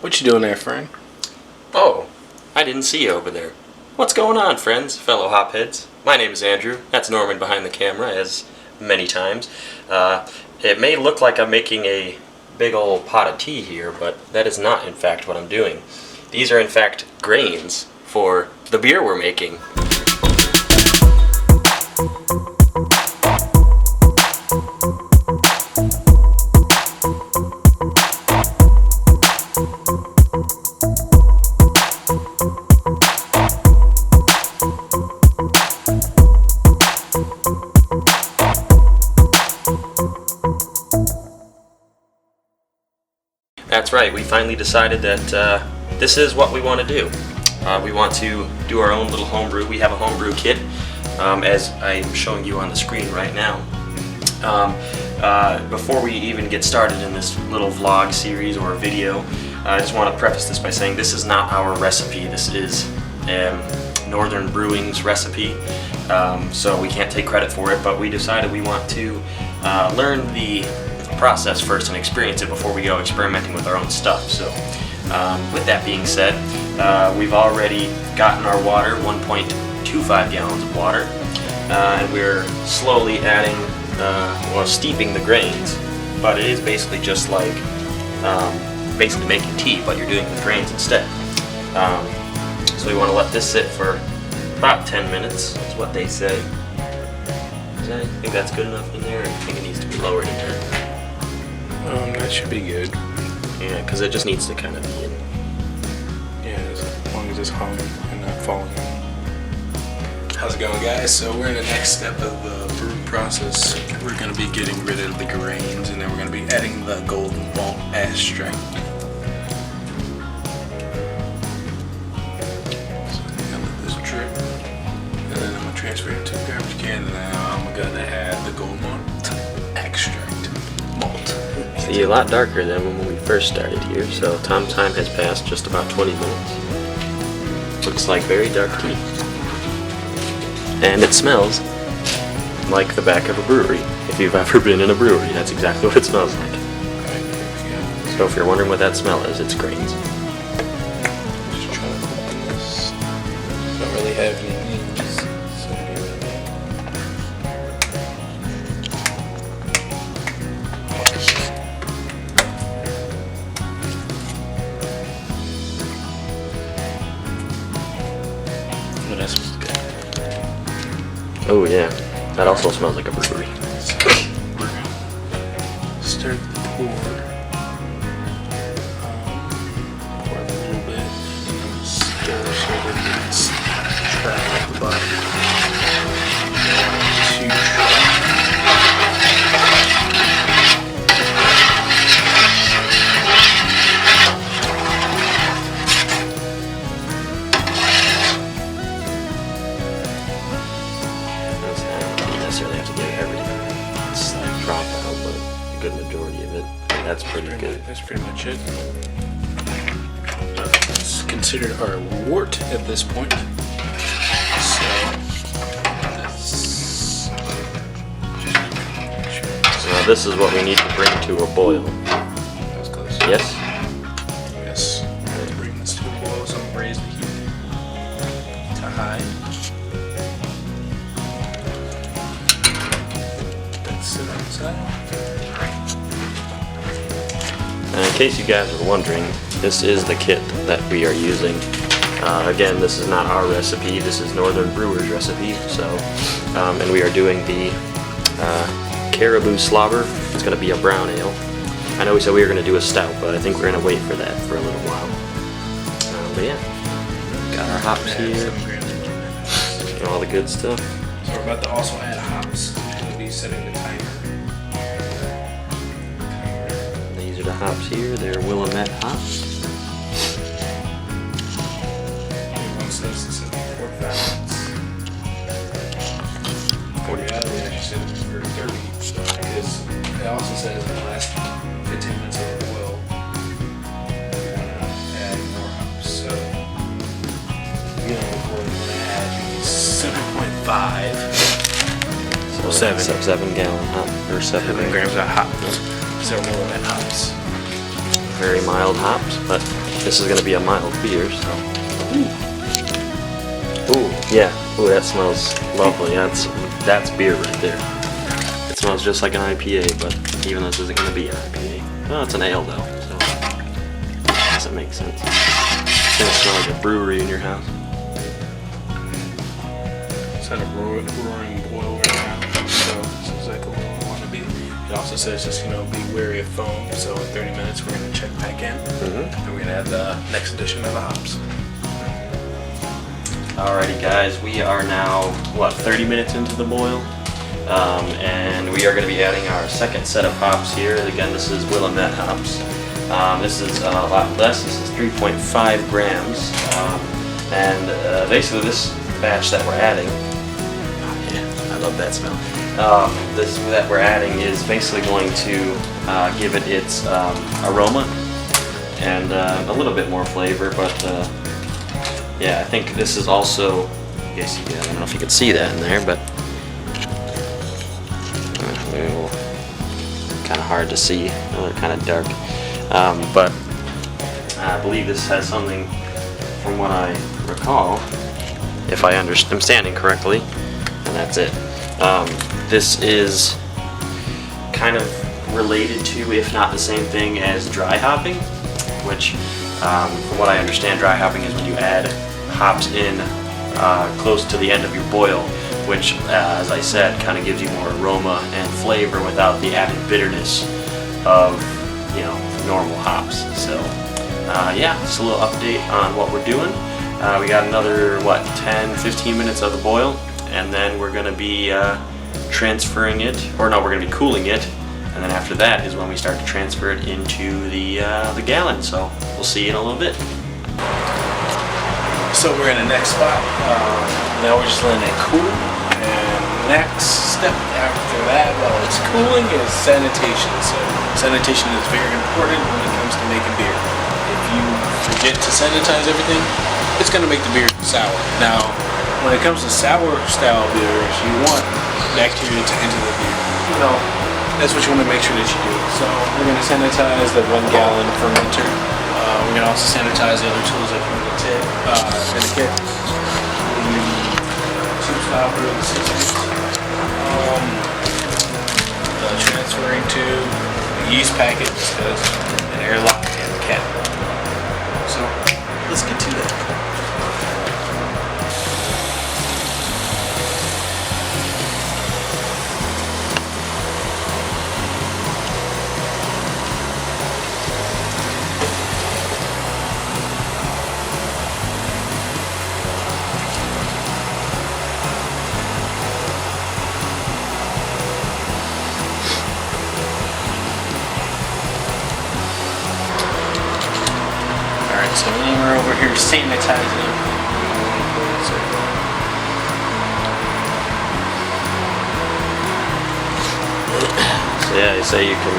What you doing there, friend? Oh, I didn't see you over there. What's going on, friends, fellow hopheads? My name is Andrew. That's Norman behind the camera, as many times. It may look like I'm making a big old pot of tea here, but that is not, in fact, what I'm doing. These are, in fact, grains for the beer we're making. That's right, we finally decided that this is what we want to do. We want to do our own little homebrew. We have a homebrew kit, as I'm showing you on the screen right now. Before we even get started in this little vlog series or video, I just want to preface this by saying this is not our recipe. This is Northern Brewing's recipe, so we can't take credit for it, but we decided we want to learn the process first and experience it before we go experimenting with our own stuff. So with that being said, we've already gotten our water, 1.25 gallons of water, and we're slowly adding, steeping the grains, but it is basically just like basically making tea, but you're doing it with grains instead. So we want to let this sit for about 10 minutes, is what they say. I think that's good enough in there, or do you think it needs to be lowered in there? That should be good. Yeah, because it just needs to kind of be in. Yeah, as long as it's hung and not falling. How's it going, guys? So we're in the next step of the brewing process. We're going to be getting rid of the grains, and then we're going to be adding the golden malt extract. So I'm going to let this drip, and then I'm going to transfer it to the garbage can, and now I'm going to add the golden malt extract. See, a lot darker than when we first started here, so time has passed just about 20 minutes. Looks like very dark tea. And it smells like the back of a brewery. If you've ever been in a brewery, that's exactly what it smells like. So if you're wondering what that smell is, it's grains. Just trying to open this. Don't really have any names, so get rid of that. Oh, that smells good. Oh yeah, that also smells like a brewery. We're gonna start the pour. Pour a little bit and then stir so that it's dry at the bottom. That's pretty good. That's pretty much it. It's considered our wort at this point. So this is what we need to bring to a boil. That was close. Yes? Yes. Let's bring this to a boil, so I'm gonna raise the heat to high. Let's sit on the side. And in case you guys are wondering, this is the kit that we are using. Again, this is not our recipe, this is Northern Brewer's recipe, so, and we are doing the Caribou Slobber. It's going to be a brown ale. I know we said we were going to do a stout, but I think we're going to wait for that for a little while. But yeah, got our hops here, and all the good stuff. So we're about to also add hops. We're going to be setting the timer. The hops here, they're Willamette hops. Everyone says this is 45 minutes. 40 hours, they actually said it for 30, because it also says in the last 15 minutes of the boil, we want to add more hops. So, beginning of the boil, we want to add 7.5. So 7 gallon hop, or 7 grams of hops. So Willamette hops. Very mild hops, but this is going to be a mild beer, so. Ooh, yeah. Ooh, that smells lovely. That's beer right there. It smells just like an IPA, but even though this isn't going to be an IPA. Oh, it's an ale though, so doesn't make sense. It's going to smell like a brewery in your house. It's at a roaring boil right now, so this is exactly where we want to be. It also says just, be wary of foam, so in 30 minutes we're going to check back in, and we're going to add the next addition of the hops. Alrighty guys, we are now, 30 minutes into the boil, and we are going to be adding our second set of hops here. Again, this is Willamette hops. This is a lot less, this is 3.5 grams, and basically this batch that we're adding, I love that smell. This that we're adding is basically going to give it its aroma and a little bit more flavor, but yeah, I think this is also, I don't know if you can see that in there, but kind of hard to see, kind of dark, but I believe this has something, from what I recall, if I'm standing correctly, and that's it. This is kind of related to, if not the same thing as dry hopping, which from what I understand, dry hopping is when you add hops in close to the end of your boil, which as I said, kind of gives you more aroma and flavor without the added bitterness of normal hops. So yeah, just a little update on what we're doing. We got another 10-15 minutes of the boil, and then we're going to be transferring it, or no, we're going to be cooling it, and then after that is when we start to transfer it into the gallon. So we'll see you in a little bit. So we're in the next spot. Now we're just letting it cool, and next step after that, while it's cooling, is sanitation. So sanitation is very important when it comes to making beer. If you forget to sanitize everything, it's going to make the beer sour. Now, when it comes to sour style beers, you want bacteria to enter the beer. That's what you want to make sure that you do. So we're going to sanitize the 1 gallon fermenter. We're going to also sanitize the other tools that come in the kit. Tube-style brew scissors. Transferring to the yeast packet, because an airlock and the cap. So let's get to that. So we're over here sanitizing it. So yeah, you say you can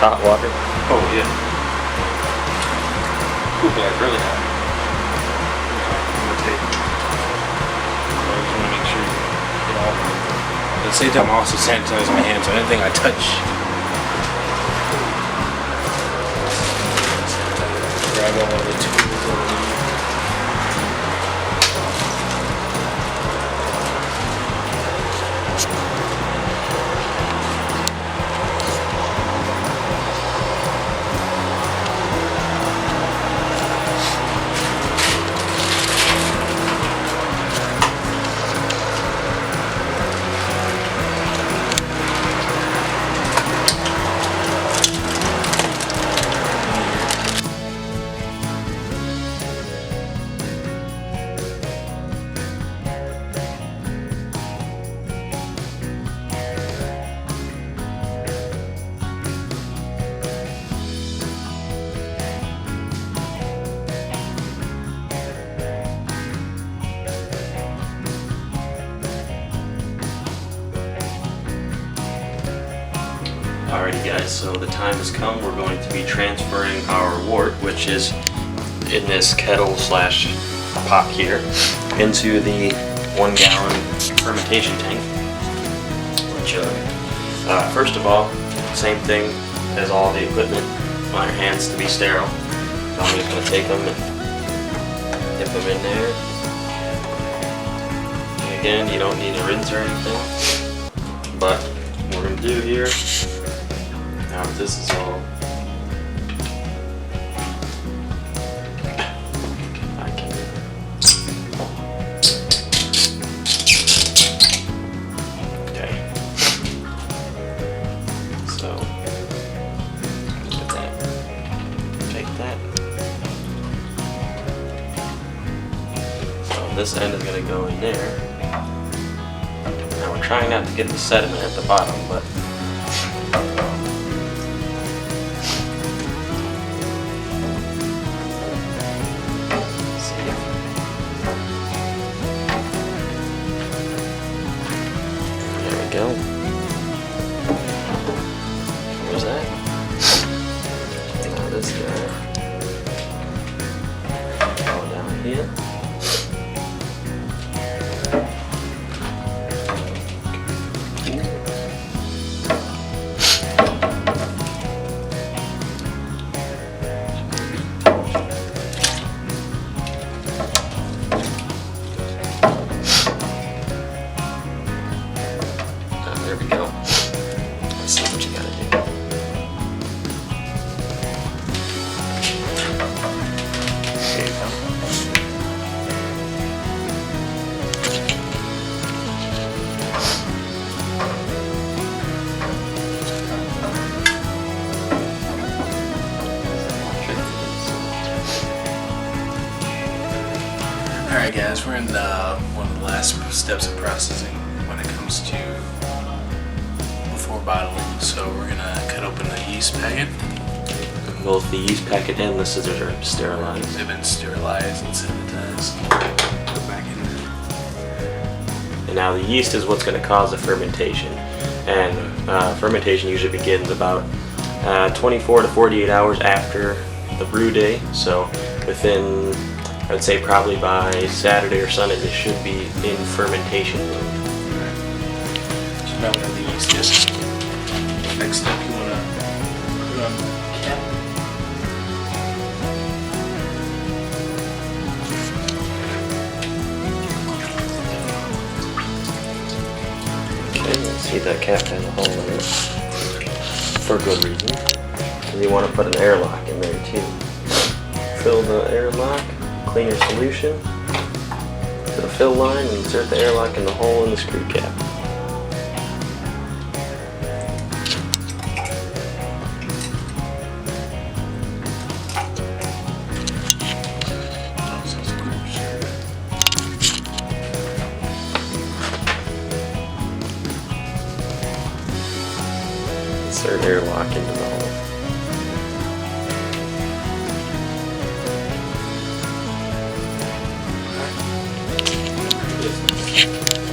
hot water. Oh yeah. Ooh, yeah, really hot. I just want to make sure you get all. At the same time, I'm also sanitizing my hands, so anything I touch. Grab all of the tools over here. Alrighty guys, so the time has come. We're going to be transferring our wort, which is in this kettle slash pot here, into the 1 gallon fermentation tank, jug. First of all, same thing as all the equipment. Want your hands to be sterile. So I'm just going to take them and dip them in there. And again, you don't need a rinse or anything. But what we're going to do here, now that this is all this end is going to go in there. Now we're trying not to get the sediment at the bottom, but let's see. There we go. Where's that? Now this guy. Go down here. There we go. Let's see what you gotta do. There you go. Alright guys, we're in one of the last steps of processing when it comes to before bottling. So we're going to cut open the yeast packet. Both the yeast packet and the scissors are sterilized. They've been sterilized and sanitized. Put back in there. And now the yeast is what's going to cause the fermentation. And fermentation usually begins about 24 to 48 hours after the brew day. So within, I would say probably by Saturday or Sunday, this should be in fermentation mode. So now we have the yeast just next up. You want to put on the cap. Okay, let's see that cap has a hole in it. For good reason. And you want to put an airlock in there too. Fill the airlock, clean your solution to the fill line, and insert the airlock in the hole in the screw cap. Insert airlock into the hole.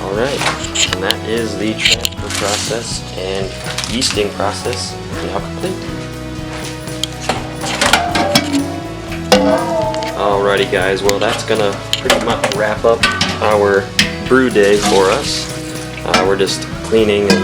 Alright, and that is the transfer process and yeasting process now complete. Alrighty guys, well that's gonna pretty much wrap up our brew day for us. We're just cleaning up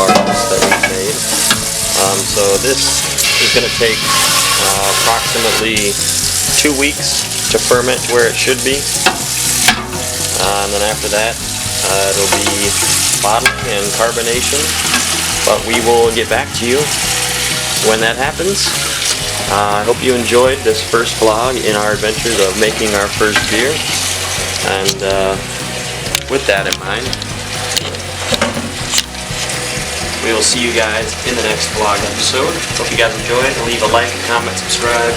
our mess that we made. So this is gonna take approximately 2 weeks to ferment where it should be. And then after that, it'll be bottling and carbonation. But we will get back to you when that happens. I hope you enjoyed this first vlog in our adventures of making our first beer. And with that in mind, we will see you guys in the next vlog episode. Hope you guys enjoyed. Leave a like, comment, subscribe,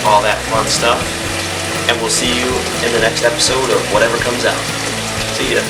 all that fun stuff. And we'll see you in the next episode of whatever comes out. See ya.